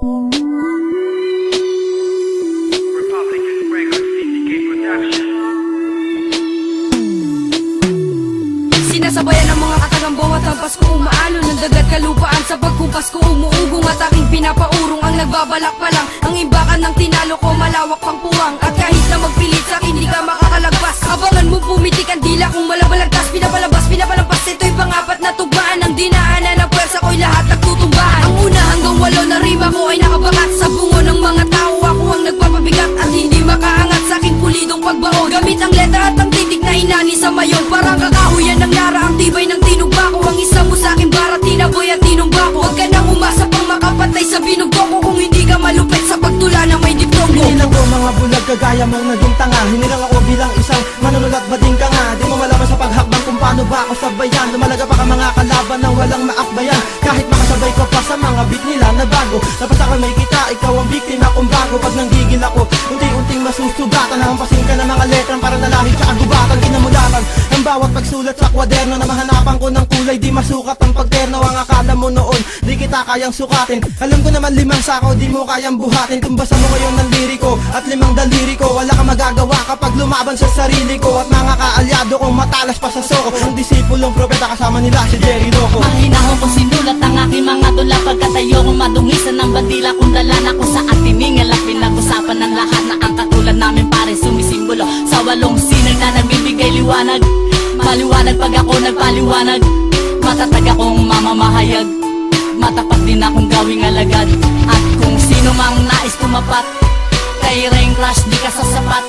Sinasabayan ng mga katangambaw at ang Pasko umaalo ng dagat kalupaan sa pagkumpas ko umuugong at aking pinapaurong ang nagbabalak pa lang ang imbakan ng tinalo ko malawak pang puwang at kahit na magpilit sa akin di ka makakalagpas abangan mo pumitik ang dila kung malabalagtas pinapalabas pinapalampas ito'y pangapat na tugmaan ang dinaanan ng pwersa ko'y lahat nagtutumbahan ang una hanggang 8 na rima ko ay nakabakat sa bungo ng mga tao ako ang nagpapabigat at hindi makaangat sa aking pulidong pagbaon gamit ang letra at ang titik na inani sa mayon parang kakahuyan ng lara ang tibay ng tinugba ko ang isa mo sa akin para tinaboy at tinumba ko huwag ka nang umasa pang makapatay sa binugto ko kung hindi ka malupit sa pagtula ng may diptongo hinilang ko mga bulag kagaya mong naging tanga hinirang ako bilang isang manunulat bading ka nga di mo malaman sa paghakbang kung paano ba ako sabayan lumalaga pa ka mga kalaban na walang maakbayan kahit makasabay ka pa sa mga beat nila na bago dapat ako may kita ikaw ang biktima kung bago pag nanggigil ako unti-unting masusugatan hampasin ka ng mga letrang para nalahit sa kagubatan kinamulatan ang bawat pagsulat sa kwaderno na mahanapan ko ng kulay di masukat ang pagterno ang akala mo noon di kita kayang sukatin alam ko naman 5 sako di mo kayang buhatin tumbasa mo ngayon ng liriko at 5 daliri ko wala ka magagawa kapag lumaban sa sarili ko at mga kaalyado kong matalas pa sa soko ang disipulong propeta kasama nila si Jerry Loco Mahinahon ko sinulat ang aking mga tula pagkatayo kong madungisan ng bandila kung dala na ko sa atiningil at pinag-usapan ng lahat na ang katulad namin pare sumisimbolo sa 8 sinag na nagbibigay liwanag maliwanag pag ako nagpaliwanag matatag akong mamamahayag matapat din akong gawing alagad at kung sino mang nais tumapat kay Rain Clash di ka sasapat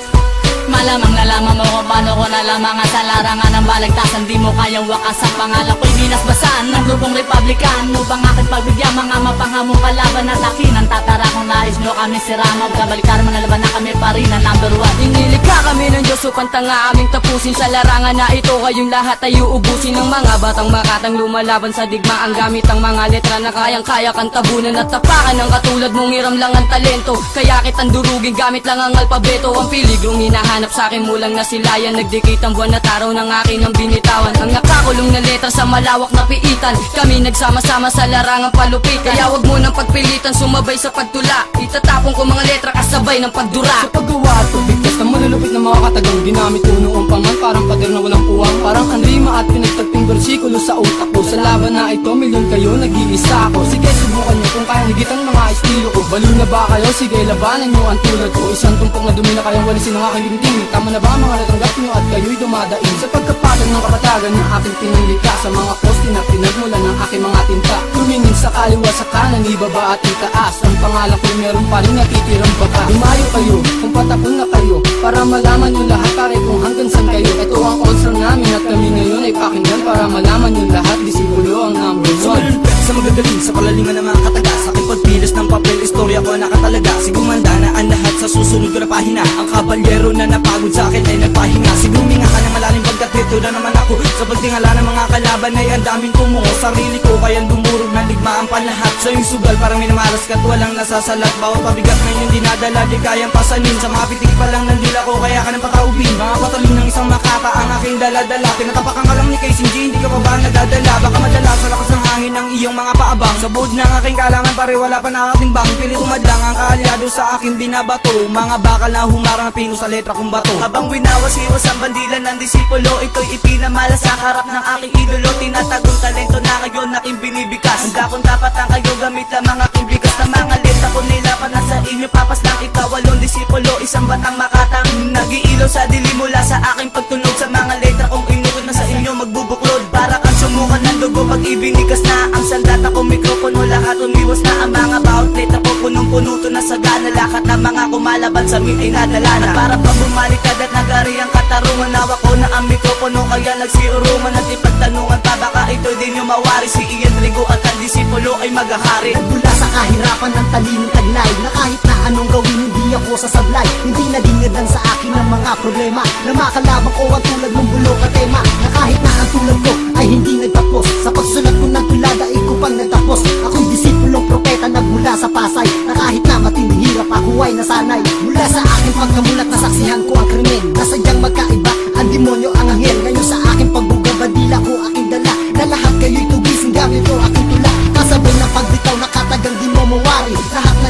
malamang nalaman mo kung paano ko nalamangan sa larangan ng balagtasan di mo kayang wakas ang pangalan ko'y binasbasan ng grupong Republican upang aking pagbigyan mga mapanghamong kalaban at akin ang tatara kung nais nyo kami sirama kabalikan mo na laban na kami pa rin ang number 1 Inilikha kami ng Diyos upang tanga aming tapusin sa larangan na ito kayong lahat ay uubusin ng mga batang makatang lumalaban sa digma ang gamit ang mga letra na kayang-kaya kang tabunan at tapakan ng katulad mong hiram lang ang talento kaya kitang durugin gamit lang ang alpabeto ang piligrong hinahanap sa akin mulang nasilayan nagdikit ang buwan at araw ng akin ang binitawan ang nakakulong na letra sa malawak na piitan kami nagsama-sama sa larangang palupitan kaya wag mo nang pagpilitan sumabay sa pagtula itatapon ko mga letra kasabay ng pagdura sa paggawa at pagbigkas ng malulupit na mga katagang ginamit ko noong paman parang pader na walang puwang parang ang rima at pinagtagping bersikulo sa utak ko sa laban na ito milyon kayo nag-iisa ako sige subukan nyo kung kaya higitan mga estilo ko baliw na ba kayo sige labanan nyo ang tulad ko isang tumpok na dumi na kayang walisin ang aking ginting tama na ba mga natanggap nyo at kayo'y dumadaing sa pagkapatag ng kapatagan ng aking pinilika sa mga poste na pinagmulan ng aking mga tinta tumingin sa kaliwa sa kanan ibaba at itaas ang pangalan ko'y meron pa rin natitirang baka lumayo kayo kung patapon na kayo para malaman nyo lahat pare kung hanggang saan kayo ito ang answer namin at kami ngayon ay pakinggan para malaman nyo lahat disipulo ang number 1 sa magagaling sa palalingan ng mga kataga sa aking pagpilis ng papel istorya ko nakatalaga sigumanda na ang lahat sa susunod ko na pahina ang kabalyero na napagod sa akin ay nagpahinga sigluminga ka ng malalim pagkat dito na naman ako sa pagtingala ng mga kalaban ay ang daming tumungo sarili ko kayang dumurog ng ligmaan panlahat sa iyong sugal parang minamaras ka't walang nasasalat bawat pabigat na inyong dinadala di kayang pasanin sa mga pitik pa lang ng dila ko kaya ka ng pataubin mga patalim ng isang makaka ang aking daladala tinatapakan ka lang ni Casey G hindi ka pa ba nadadala baka madala sa lakas ng hangin ng iyong mga paabang sa board ng aking kalangan pare wala pa nakatimbang pilit umadlang ang kaalyado sa aking binabato mga bakal na humarang pino sa letra kong bato habang winawas-iwas ang bandila ng disipulo ito'y ipinamala sa harap ng aking idolo tinatagong talento na ngayon aking binibikas handa kong tapatan kayo gamit ang mga aking bigas na mga letra ko nilapan na sa inyo papas lang ikaw 8 disipulo isang batang makatang nag-iilaw sa dilim mula sa aking pagtunog sa mga letra kong inukot na sa inyo magbubuklod para kang sumukan ng dugo pag ibinigas na ang sandata ko mikropono lahat umiwas na ang mga bawat letra ko punong-puno to na sagana lahat ng mga kumalaban sa amin ay nadala na para pa bumaliktad at nagari ang katarungan hawak ko na ang mikropono kaya nagsiurungan at ipagtanungan pa baka ito din yung mawari si Ian Rigo at ang disipulo ay maghahari mula sa kahirapan ng talinong taglay na kahit na anong gawin hindi ako sasablay hindi nadingadan sa akin ang mga problema na makalabang ko ang tulad ng bulok at tema na kahit na ang tulad ko ay hindi nagtapos sa pagsulat ko ng tulada ay ko pang nagtapos ako'y disipulong propeta nagmula sa Pasay na kahit na matinding hirap ako ay nasanay mula sa aking pagkamulat nasaksihan ko ang krimen na sadyang magkaiba ang demonyo ang anghel ngayon sa aking pagbugabadila ko aking dala na lahat kayo'y tugising gamit ko aking tula kasabay ng pagbitaw nakatagang di mo mawari lahat na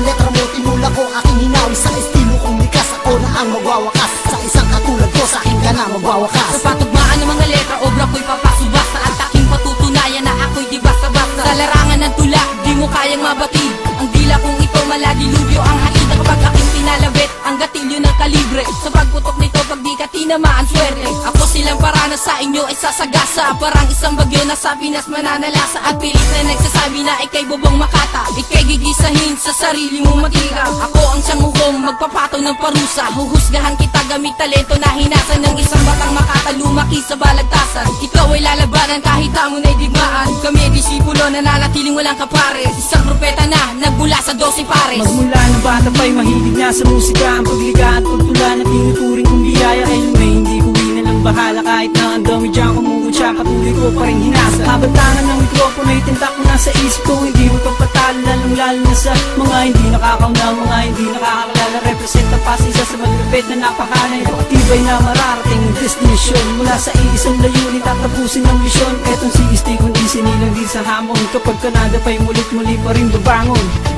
batid. Ang dila kong ito maladilubyo ang halida kapag aking pinalabit ang gatilyo ng kalibre. Sa pagputok nito pag di ka tinamaan swerte. Ako silang parana sa inyo ay sasagasa, parang isang bagyo na sa Pinas mananalasa. At pilit na nagsasabi na ikay bubong makata, ikay gigisahin sa sarili mo matira. Ako ang siyang uhong magpapataw ng parusa, huhusgahan kita gamit talento na hinasan ng isang batang makata lumaki sa balagtasan. Ikaw ay lalabanan kahit hamon ay digmaan. Kami ay disipulo na nanatiling walang kapares, isang propeta na nagbula sa 12 pares. Magmula ng bata pa'y mahilig na sa musika, ang pagliga at pagtula na tinuturing kong biyaya. Kay lumay hindi ko lang bahala kahit na ang dami dyan kumukutsa, patuloy ko pa rin hinasa. Habantangan ng mikropono ay tintak ko na sa isip ko, hindi mo pagpatalo lalong lalo na sa mga hindi nakakauna, mga hindi nakakalala. Represent ang pasisa sa malupit na napakanay, pakatibay na mararating ang destinasyon. Mula sa iisang layunin tatapusin ang misyon, etong si Isti kundi sinilang din sa hamon. Kapag Canada pa'y mulit-muli pa rin babangon.